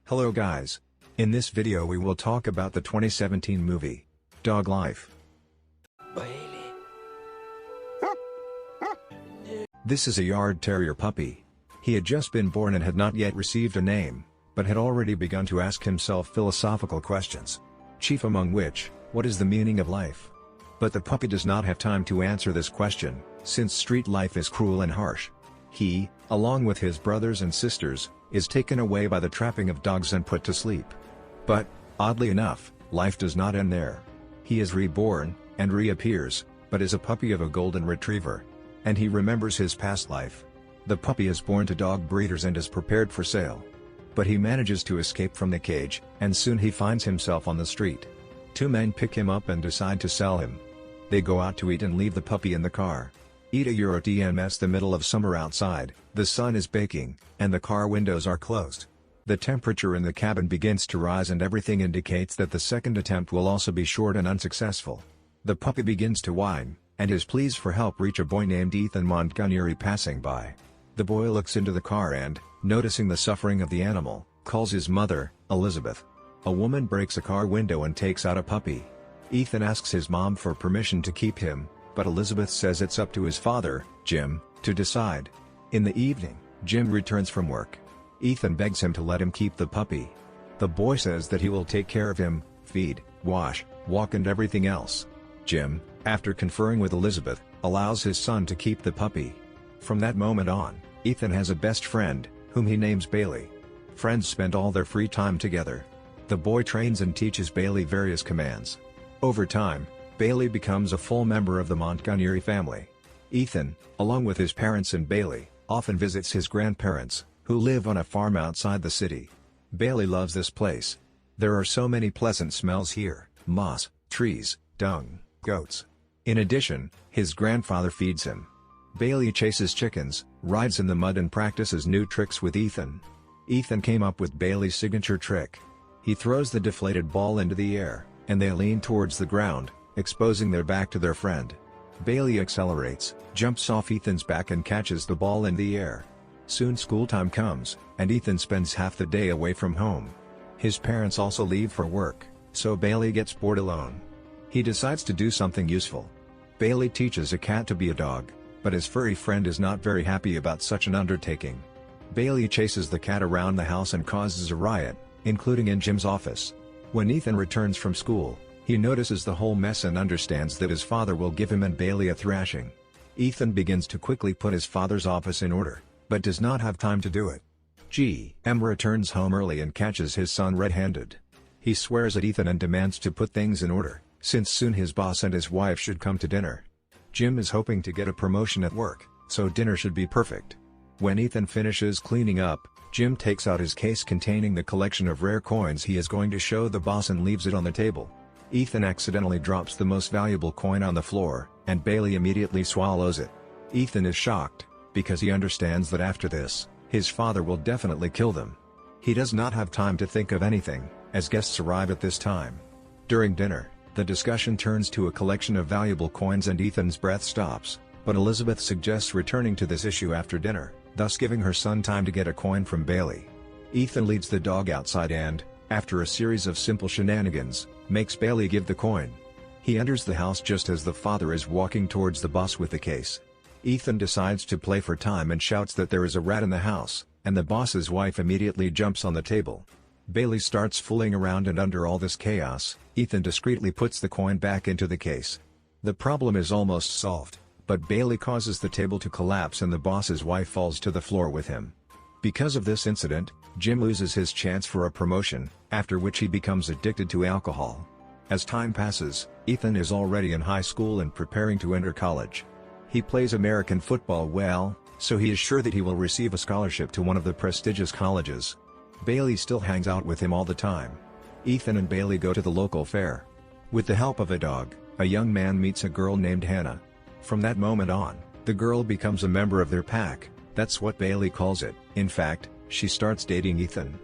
Hello guys. In this video we will talk about the 2017 movie, Dog Life. This is a yard terrier puppy. He had just been born and had not yet received a name, but had already begun to ask himself philosophical questions. Chief among which, what is the meaning of life? But the puppy does not have time to answer this question, since street life is cruel and harsh. He, along with his brothers and sisters, is taken away by the trapping of dogs and put to sleep. But, oddly enough, life does not end there. He is reborn, and reappears, but is a puppy of a golden retriever. And he remembers his past life. The puppy is born to dog breeders and is prepared for sale. But he manages to escape from the cage, and soon he finds himself on the street. Two men pick him up and decide to sell him. They go out to eat and leave the puppy in the car. Eat a EUR the middle of summer outside, the sun is baking, and the car windows are closed. The temperature in the cabin begins to rise and everything indicates that the second attempt will also be short and unsuccessful. The puppy begins to whine, and his pleas for help reach a boy named Ethan Montgomery passing by. The boy looks into the car and, noticing the suffering of the animal, calls his mother, Elizabeth. A woman breaks a car window and takes out a puppy. Ethan asks his mom for permission to keep him, but Elizabeth says it's up to his father, Jim, to decide. In the evening, Jim returns from work. Ethan begs him to let him keep the puppy. The boy says that he will take care of him, feed, wash, walk and everything else. Jim, after conferring with Elizabeth, allows his son to keep the puppy. From that moment on, Ethan has a best friend, whom he names Bailey. Friends spend all their free time together. The boy trains and teaches Bailey various commands. Over time, Bailey becomes a full member of the Montgomery family. Ethan, along with his parents and Bailey, often visits his grandparents, who live on a farm outside the city. Bailey loves this place. There are so many pleasant smells here: moss, trees, dung, goats. In addition, his grandfather feeds him. Bailey chases chickens, rides in the mud and practices new tricks with Ethan. Ethan came up with Bailey's signature trick. He throws the deflated ball into the air, and they lean towards the ground, exposing their back to their friend. Bailey accelerates, jumps off Ethan's back and catches the ball in the air. Soon school time comes, and Ethan spends half the day away from home. His parents also leave for work, so Bailey gets bored alone. He decides to do something useful. Bailey teaches a cat to be a dog, but his furry friend is not very happy about such an undertaking. Bailey chases the cat around the house and causes a riot, including in Jim's office. When Ethan returns from school, he notices the whole mess and understands that his father will give him and Bailey a thrashing. Ethan begins to quickly put his father's office in order, but does not have time to do it. Jim returns home early and catches his son red-handed. He swears at Ethan and demands to put things in order, since soon his boss and his wife should come to dinner. Jim is hoping to get a promotion at work, so dinner should be perfect. When Ethan finishes cleaning up, Jim takes out his case containing the collection of rare coins he is going to show the boss and leaves it on the table. Ethan accidentally drops the most valuable coin on the floor, and Bailey immediately swallows it. Ethan is shocked, because he understands that after this, his father will definitely kill them. He does not have time to think of anything, as guests arrive at this time. During dinner, the discussion turns to a collection of valuable coins and Ethan's breath stops, but Elizabeth suggests returning to this issue after dinner, thus giving her son time to get a coin from Bailey. Ethan leads the dog outside and, after a series of simple shenanigans, makes Bailey give the coin. He enters the house just as the father is walking towards the boss with the case. Ethan decides to play for time and shouts that there is a rat in the house, and the boss's wife immediately jumps on the table. Bailey starts fooling around and under all this chaos, Ethan discreetly puts the coin back into the case. The problem is almost solved, but Bailey causes the table to collapse and the boss's wife falls to the floor with him. Because of this incident, Jim loses his chance for a promotion, after which he becomes addicted to alcohol. As time passes, Ethan is already in high school and preparing to enter college. He plays American football well, so he is sure that he will receive a scholarship to one of the prestigious colleges. Bailey still hangs out with him all the time. Ethan and Bailey go to the local fair. With the help of a dog, a young man meets a girl named Hannah. From that moment on, the girl becomes a member of their pack. That's what Bailey calls it. In fact, she starts dating Ethan.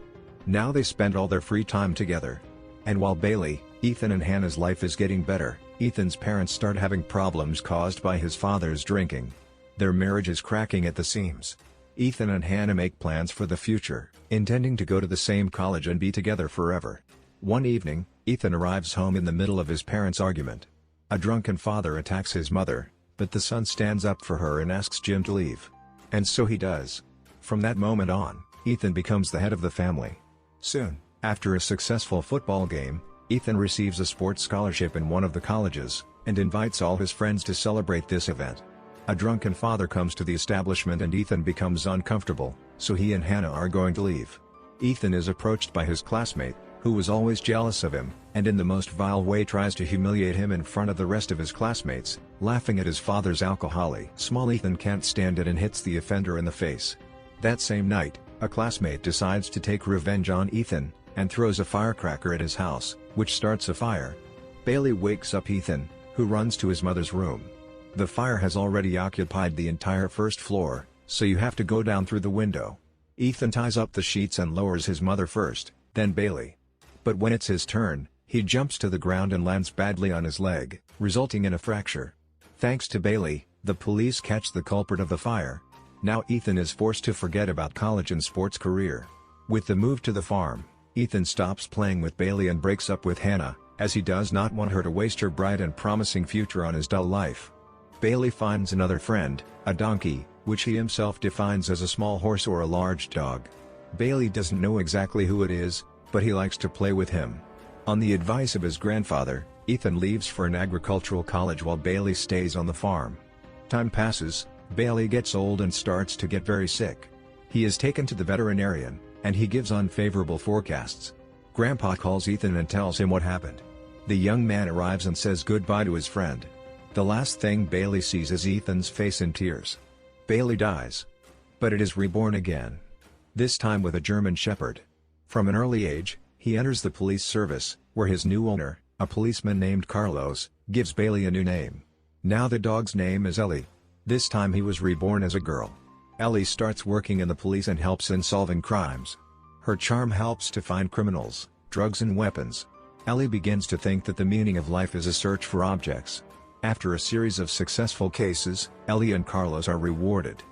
Now they spend all their free time together. And while Bailey, Ethan and Hannah's life is getting better, Ethan's parents start having problems caused by his father's drinking. Their marriage is cracking at the seams. Ethan and Hannah make plans for the future, intending to go to the same college and be together forever. One evening, Ethan arrives home in the middle of his parents' argument. A drunken father attacks his mother, but the son stands up for her and asks Jim to leave. And so he does. From that moment on, Ethan becomes the head of the family. Soon, after a successful football game, Ethan receives a sports scholarship in one of the colleges, and invites all his friends to celebrate this event. A drunken father comes to the establishment and Ethan becomes uncomfortable, so he and Hannah are going to leave. Ethan is approached by his classmate, who was always jealous of him, and in the most vile way tries to humiliate him in front of the rest of his classmates, laughing at his father's alcoholic. Small Ethan can't stand it and hits the offender in the face. That same night, a classmate decides to take revenge on Ethan, and throws a firecracker at his house, which starts a fire. Bailey wakes up Ethan, who runs to his mother's room. The fire has already occupied the entire first floor, so you have to go down through the window. Ethan ties up the sheets and lowers his mother first, then Bailey. But when it's his turn, he jumps to the ground and lands badly on his leg, resulting in a fracture. Thanks to Bailey, the police catch the culprit of the fire. Now Ethan is forced to forget about college and sports career. With the move to the farm, Ethan stops playing with Bailey and breaks up with Hannah, as he does not want her to waste her bright and promising future on his dull life. Bailey finds another friend, a donkey, which he himself defines as a small horse or a large dog. Bailey doesn't know exactly who it is, but he likes to play with him. On the advice of his grandfather, Ethan leaves for an agricultural college while Bailey stays on the farm. Time passes, Bailey gets old and starts to get very sick. He is taken to the veterinarian, and he gives unfavorable forecasts. Grandpa calls Ethan and tells him what happened. The young man arrives and says goodbye to his friend. The last thing Bailey sees is Ethan's face in tears. Bailey dies. But it is reborn again. This time with a German Shepherd. From an early age, he enters the police service, where his new owner, a policeman named Carlos, gives Bailey a new name. Now the dog's name is Ellie. This time he was reborn as a girl. Ellie starts working in the police and helps in solving crimes. Her charm helps to find criminals, drugs and weapons. Ellie begins to think that the meaning of life is a search for objects. After a series of successful cases, Ellie and Carlos are rewarded.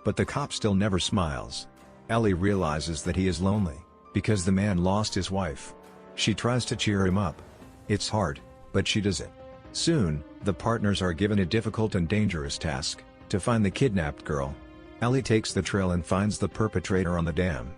But the cop still never smiles. Ellie realizes that he is lonely, because the man lost his wife. She tries to cheer him up. It's hard, but she does it. Soon, the partners are given a difficult and dangerous task, to find the kidnapped girl. Ellie takes the trail and finds the perpetrator on the dam.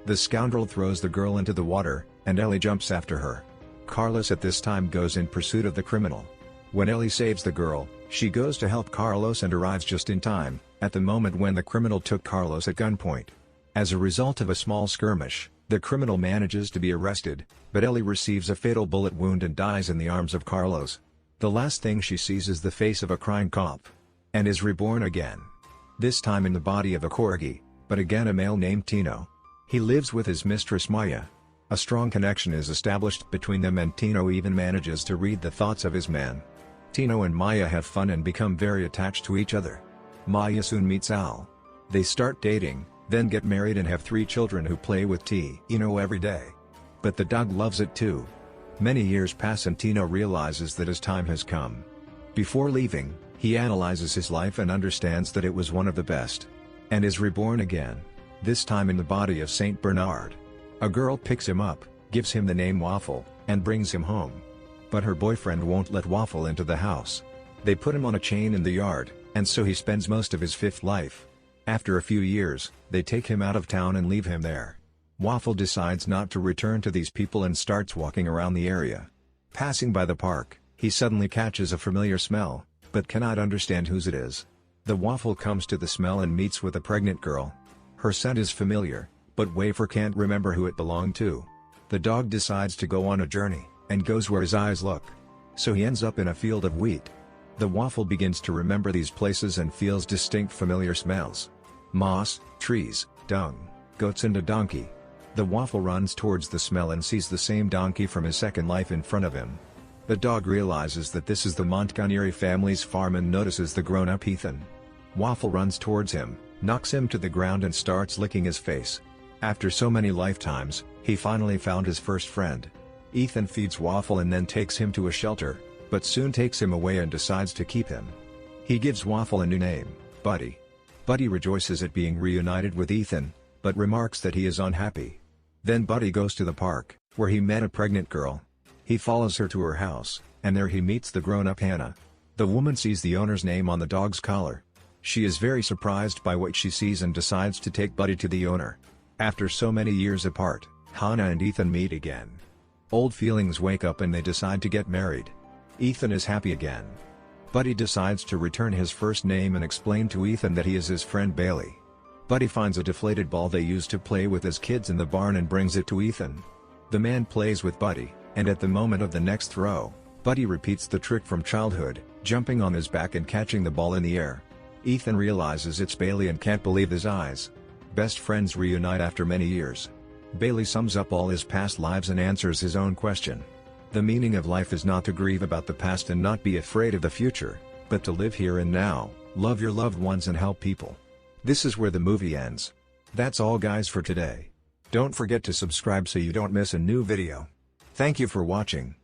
The scoundrel throws the girl into the water, and Ellie jumps after her. Carlos at this time goes in pursuit of the criminal. When Ellie saves the girl, she goes to help Carlos and arrives just in time, at the moment when the criminal took Carlos at gunpoint. As a result of a small skirmish, the criminal manages to be arrested, but Ellie receives a fatal bullet wound and dies in the arms of Carlos. The last thing she sees is the face of a crying cop. And is reborn again. This time in the body of a corgi, but again a male named Tino. He lives with his mistress Maya. A strong connection is established between them and Tino even manages to read the thoughts of his man. Tino and Maya have fun and become very attached to each other. Maya soon meets Al. They start dating, then get married and have 3 children who play with Tino every day. But the dog loves it too. Many years pass and Tino realizes that his time has come. Before leaving, he analyzes his life and understands that it was one of the best. And is reborn again, this time in the body of Saint Bernard. A girl picks him up, gives him the name Waffle, and brings him home. But her boyfriend won't let Waffle into the house. They put him on a chain in the yard, and so he spends most of his 5th life. After a few years, they take him out of town and leave him there. Waffle decides not to return to these people and starts walking around the area. Passing by the park, he suddenly catches a familiar smell, but cannot understand whose it is. The Waffle comes to the smell and meets with a pregnant girl. Her scent is familiar, but Wafer can't remember who it belonged to. The dog decides to go on a journey, and goes where his eyes look. So he ends up in a field of wheat. The Waffle begins to remember these places and feels distinct familiar smells. Moss, trees, dung, goats and a donkey. The Waffle runs towards the smell and sees the same donkey from his second life in front of him. The dog realizes that this is the Montgomery family's farm and notices the grown-up Ethan. Waffle runs towards him, knocks him to the ground and starts licking his face. After so many lifetimes, he finally found his first friend. Ethan feeds Waffle and then takes him to a shelter, but soon takes him away and decides to keep him. He gives Waffle a new name, Buddy. Buddy rejoices at being reunited with Ethan, but remarks that he is unhappy. Then Buddy goes to the park, where he met a pregnant girl. He follows her to her house, and there he meets the grown-up Hannah. The woman sees the owner's name on the dog's collar. She is very surprised by what she sees and decides to take Buddy to the owner. After so many years apart, Hannah and Ethan meet again. Old feelings wake up and they decide to get married. Ethan is happy again. Buddy decides to return his first name and explain to Ethan that he is his friend Bailey. Buddy finds a deflated ball they used to play with as kids in the barn and brings it to Ethan. The man plays with Buddy, and at the moment of the next throw, Buddy repeats the trick from childhood, jumping on his back and catching the ball in the air. Ethan realizes it's Bailey and can't believe his eyes. Best friends reunite after many years. Bailey sums up all his past lives and answers his own question. The meaning of life is not to grieve about the past and not be afraid of the future, but to live here and now, love your loved ones and help people. This is where the movie ends. That's all guys for today. Don't forget to subscribe so you don't miss a new video. Thank you for watching.